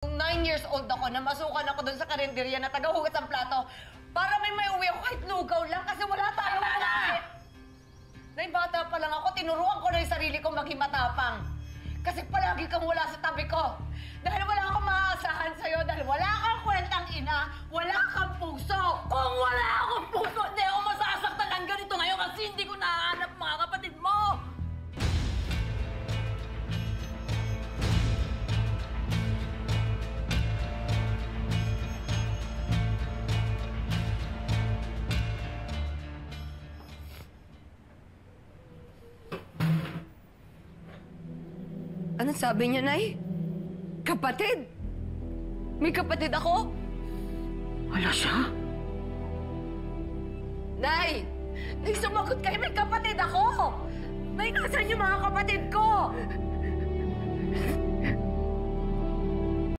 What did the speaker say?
Nung 9 years old ako, namasukan ako doon sa karinderya na tagahugas ng plato para may uwi ako kahit lugaw lang kasi wala tayong kumain. Nay, bata pa lang ako, tinuruan ko na yung sarili ko maging matapang. Kasi palagi kang wala sa tabi ko. Dahil wala akong maaasahan sa'yo, dahil wala kang kwentang ina, wala kang puso. Kung wala akong puso, hindi ako masasaktan ng ganito ngayon kasi hindi ko nahanap mga kapatid mo! Anong sabi niyo, Nay? Kapatid? May kapatid ako? Wala siya? Nay! Nay, sumagot kayo! May kapatid ako! Nay, nasaan yung mga kapatid ko?